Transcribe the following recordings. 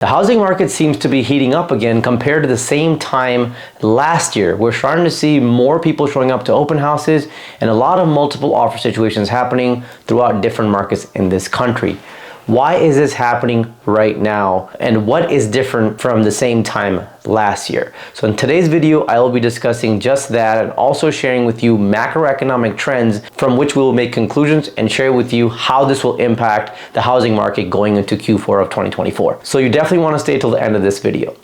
The housing market seems to be heating up again compared to the same time last year. We're starting to see more people showing up to open houses and a lot of multiple offer situations happening throughout different markets in this country. Why is this happening right now? And what is different from the same time last year? So in today's video, I will be discussing just that and also sharing with you macroeconomic trends from which we will make conclusions and share with you how this will impact the housing market going into Q4 of 2024. So you definitely want to stay till the end of this video.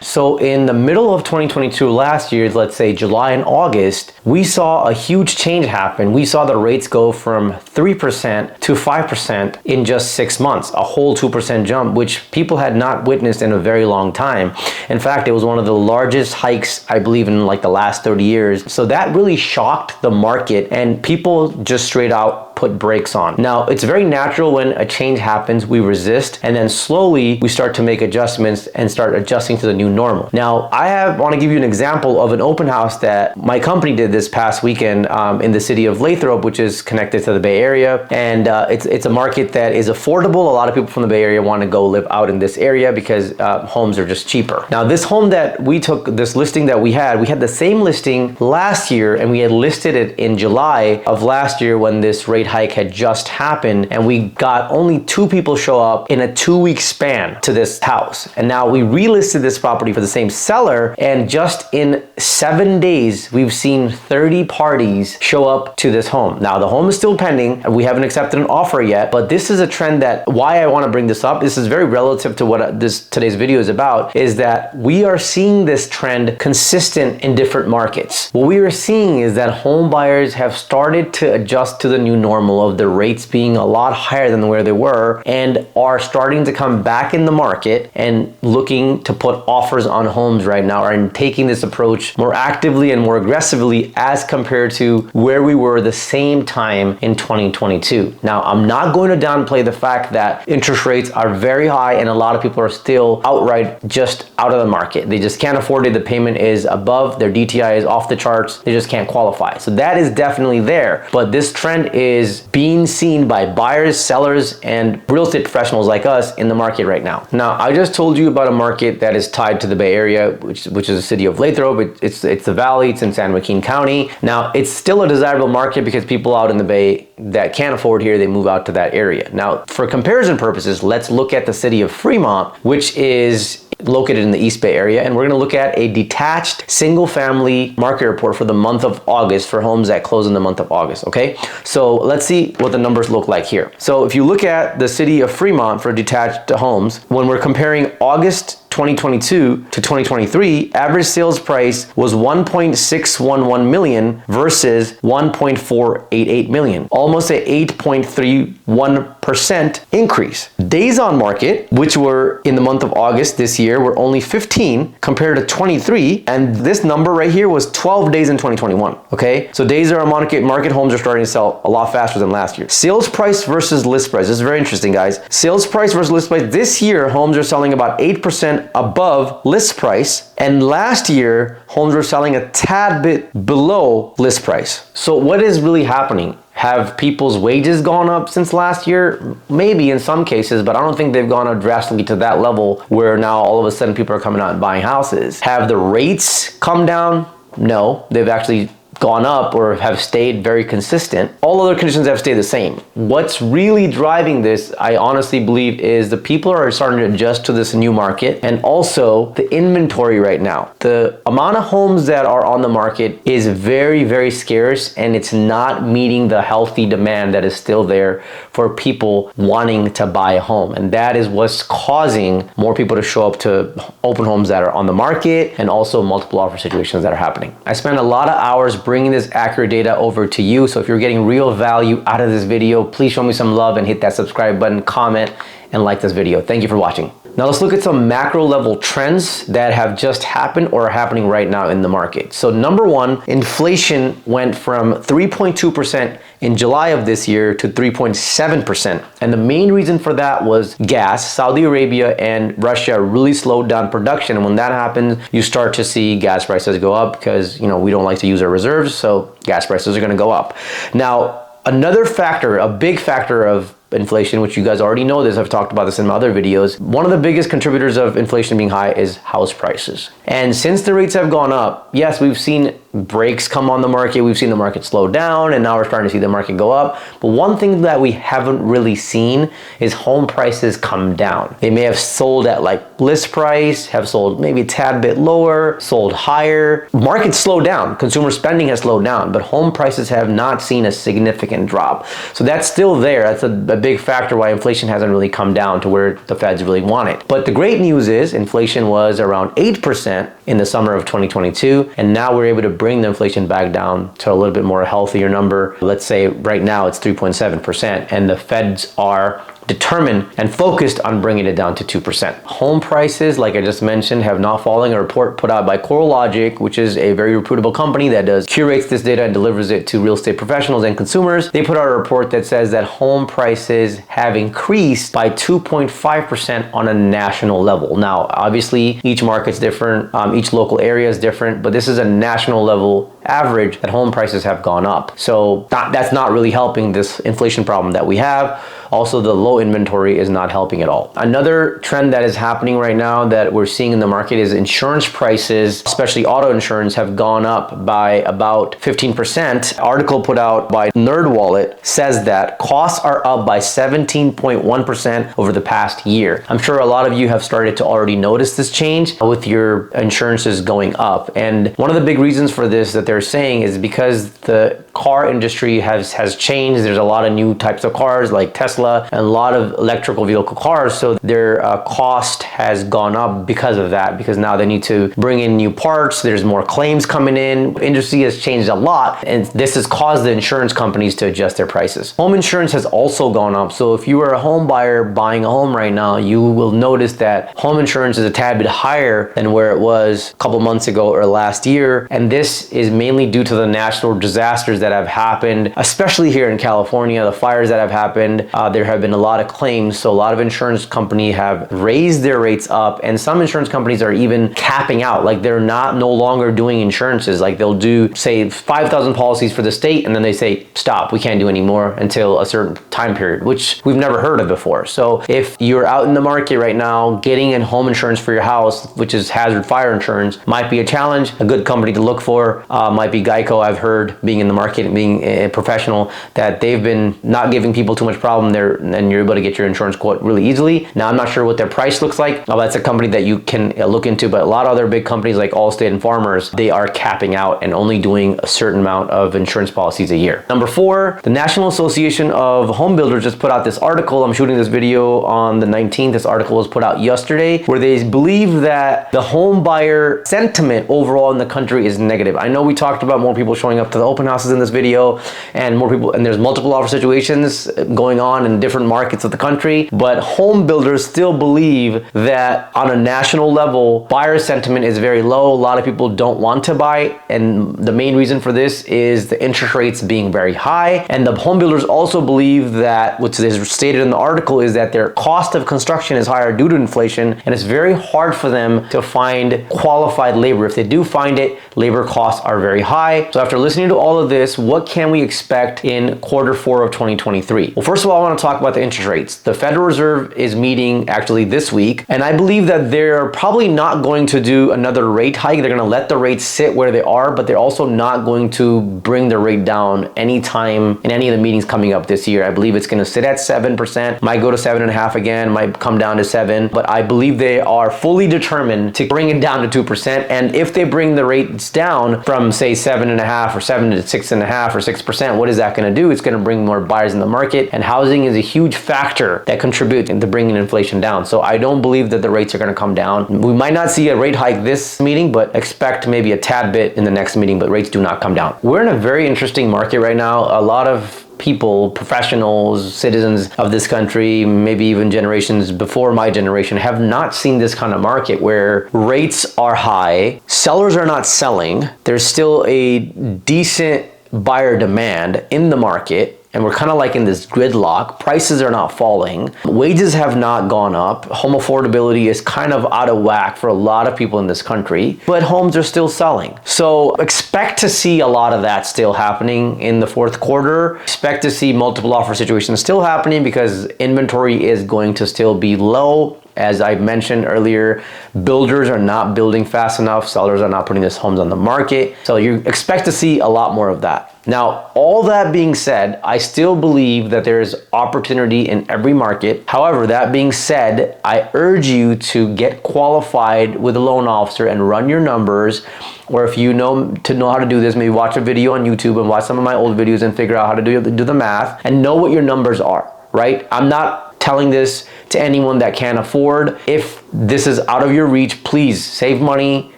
So in the middle of 2022 last year, let's say July and August, we saw a huge change happen. We saw the rates go from 3% to 5% in just 6 months, a whole 2% jump, which people had not witnessed in a very long time. In fact, it was one of the largest hikes, I believe, in like the last 30 years. So that really shocked the market and people just straight out put brakes on. Now, it's very natural when a change happens, we resist, and then slowly we start to make adjustments and start adjusting to the new normal. Now, I want to give you an example of an open house that my company did this past weekend in the city of Lathrop, which is connected to the Bay Area. And it's a market that is affordable. A lot of people from the Bay Area want to go live out in this area because homes are just cheaper. Now, this home that we took, this listing that we had the same listing last year, and we had listed it in July of last year when this rate hike had just happened, and we got only 2 people show up in a 2-week span to this house. And now we relisted this property for the same seller, and just in 7 days we've seen 30 parties show up to this home. Now the home is still pending and we haven't accepted an offer yet, but this is a trend that why I want to bring this up, this is very relative to what today's video is about, is that we are seeing this trend consistent in different markets. What we are seeing is that home buyers have started to adjust to the new normal of the rates being a lot higher than where they were, and are starting to come back in the market and looking to put offers on homes right now, and taking this approach more actively and more aggressively as compared to where we were the same time in 2022. Now, I'm not going to downplay the fact that interest rates are very high and a lot of people are still outright just out of the market. They just can't afford it. The payment is above, their DTI is off the charts. They just can't qualify. So that is definitely there. But this trend is being seen by buyers, sellers, and real estate professionals like us in the market right now. Now, I just told you about a market that is tied to the Bay Area, which is the city of Lathrop. It's the Valley. It's in San Joaquin County. Now, it's still a desirable market because people out in the Bay that can't afford here, they move out to that area. Now, for comparison purposes, let's look at the city of Fremont, which is located in the East Bay area, and we're going to look at a detached single family market report for the month of August for homes that close in the month of August. Okay, so let's see what the numbers look like here. So if you look at the city of Fremont for detached homes, when we're comparing August 2022 to 2023, average sales price was 1.611 million versus 1.488 million, almost a 8.31% increase. Days on market, which were in the month of August this year, were only 15 compared to 23, and this number right here was 12 days in 2021. Okay, so days are on market homes are starting to sell a lot faster than last year. Sales price versus list price. This is very interesting, guys. Sales price versus list price. This year, homes are selling about 8% above list price, and last year homes were selling a tad bit below list price. So what is really happening? Have people's wages gone up since last year? Maybe in some cases, but I don't think they've gone up drastically to that level where now all of a sudden people are coming out and buying houses. Have the rates come down? No, they've actually gone up or have stayed very consistent. All other conditions have stayed the same. What's really driving this, I honestly believe, is the people are starting to adjust to this new market, and also the inventory right now. The amount of homes that are on the market is very, very scarce, and it's not meeting the healthy demand that is still there for people wanting to buy a home. And that is what's causing more people to show up to open homes that are on the market, and also multiple offer situations that are happening. I spent a lot of hours bringing this accurate data over to you. So if you're getting real value out of this video, please show me some love and hit that subscribe button, comment, and like this video. Thank you for watching. Now let's look at some macro level trends that have just happened or are happening right now in the market. So number one, inflation went from 3.2% in July of this year to 3.7%. And the main reason for that was gas. Saudi Arabia and Russia really slowed down production. And when that happens, you start to see gas prices go up because, we don't like to use our reserves. So gas prices are going to go up. Now, another factor, a big factor of inflation, which you guys already know this, I've talked about this in my other videos. One of the biggest contributors of inflation being high is house prices. And since the rates have gone up, yes, we've seen breaks come on the market, we've seen the market slow down, and now we're starting to see the market go up. But one thing that we haven't really seen is home prices come down. They may have sold at like list price, have sold maybe a tad bit lower, sold higher. Markets slow down, consumer spending has slowed down, but home prices have not seen a significant drop. So that's still there. That's a big factor why inflation hasn't really come down to where the Feds really want it. But the great news is inflation was around 8% in the summer of 2022, and now we're able to bring the inflation back down to a little bit more healthier number. Let's say right now it's 3.7%, and the Feds are determined and focused on bringing it down to 2%. Home prices, like I just mentioned, have not fallen. A report put out by CoreLogic, which is a very reputable company that curates this data and delivers it to real estate professionals and consumers. They put out a report that says that home prices have increased by 2.5% on a national level. Now, obviously, each market's different, each local area is different, but this is a national level average that home prices have gone up. So that's not really helping this inflation problem that we have. Also, the low inventory is not helping at all. Another trend that is happening right now that we're seeing in the market is insurance prices, especially auto insurance, have gone up by about 15%. Article put out by NerdWallet says that costs are up by 17.1% over the past year. I'm sure a lot of you have started to already notice this change with your insurances going up. And one of the big reasons for this that they're saying is because the car industry has changed. There's a lot of new types of cars like Tesla and a lot of electrical vehicle cars. So their cost has gone up because of that, because now they need to bring in new parts. There's more claims coming in. The industry has changed a lot, and this has caused the insurance companies to adjust their prices. Home insurance has also gone up. So if you are a home buyer buying a home right now, you will notice that home insurance is a tad bit higher than where it was a couple months ago or last year. And this is mainly due to the natural disasters that have happened, especially here in California, the fires that have happened. There have been a lot of claims, so a lot of insurance companies have raised their rates up, and some insurance companies are even capping out. Like they're no longer doing insurances. Like they'll do, say, 5,000 policies for the state, and then they say, stop, we can't do any more until a certain time period, which we've never heard of before. So if you're out in the market right now, getting a home insurance for your house, which is hazard fire insurance, might be a challenge. A good company to look for might be Geico. I've heard, being in the market and being a professional, that they've been not giving people too much problem there, and you're able to get your insurance quote really easily. Now, I'm not sure what their price looks like. That's a company that you can look into, but a lot of other big companies like Allstate and Farmers, they are capping out and only doing a certain amount of insurance policies a year. Number 4, the National Association of Home Builders just put out this article. I'm shooting this video on the 19th. This article was put out yesterday, where they believe that the home buyer sentiment overall in the country is negative. I know we talked about more people showing up to the open houses in this video, and more people, and there's multiple offer situations going on in different markets of the country, but home builders still believe that on a national level, buyer sentiment is very low. A lot of people don't want to buy, and the main reason for this is the interest rates being very high. And the home builders also believe that, which is stated in the article, is that their cost of construction is higher due to inflation, and it's very hard for them to find qualified labor. If they do find it, labor costs are very high. So after listening to all of this, what can we expect in Q4 of 2023? Well, first of all, I want to talk about the interest rates. The Federal Reserve is meeting actually this week, and I believe that they're probably not going to do another rate hike. They're going to let the rates sit where they are, but they're also not going to bring the rate down anytime in any of the meetings coming up this year. I believe it's going to sit at 7%, might go to 7.5% again, might come down to 7%, but I believe they are fully determined to bring it down to 2%. And if they bring the rates down from, say, 7.5% or 7 to 6.5%, 6.5% or 6%, what is that going to do? It's going to bring more buyers in the market, and housing is a huge factor that contributes into bringing inflation down. So I don't believe that the rates are going to come down. We might not see a rate hike this meeting, but expect maybe a tad bit in the next meeting, but rates do not come down. We're in a very interesting market right now. A lot of people, professionals, citizens of this country, maybe even generations before my generation, have not seen this kind of market where rates are high, sellers are not selling, there's still a decent buyer demand in the market, and we're kind of like in this gridlock. Prices are not falling. Wages have not gone up. Home affordability is kind of out of whack for a lot of people in this country, but homes are still selling. So expect to see a lot of that still happening in the fourth quarter. Expect to see multiple offer situations still happening because inventory is going to still be low. As I mentioned earlier, builders are not building fast enough. Sellers are not putting these homes on the market. So you expect to see a lot more of that. Now, all that being said, I still believe that there is opportunity in every market. However, that being said, I urge you to get qualified with a loan officer and run your numbers. Or if you know how to do this, maybe watch a video on YouTube and watch some of my old videos and figure out how to do the math and know what your numbers are, right? I'm not telling this to anyone that can't afford. If this is out of your reach, please save money,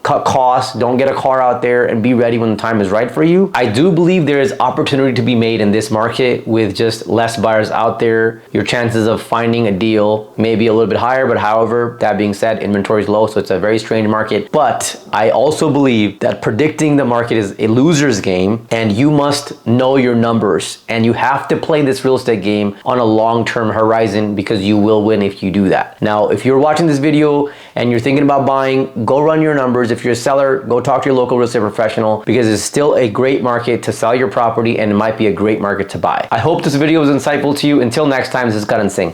cut costs, don't get a car out there, and be ready when the time is right for you. I do believe there is opportunity to be made in this market with just less buyers out there. Your chances of finding a deal may be a little bit higher, but however, that being said, inventory is low, so it's a very strange market. But I also believe that predicting the market is a loser's game, and you must know your numbers, and you have to play this real estate game on a long-term horizon because you will win if you do that. Now, if you're watching this video and you're thinking about buying, go run your numbers. If you're a seller, go talk to your local real estate professional because it's still a great market to sell your property and it might be a great market to buy. I hope this video was insightful to you. Until next time, this is Karan Singh.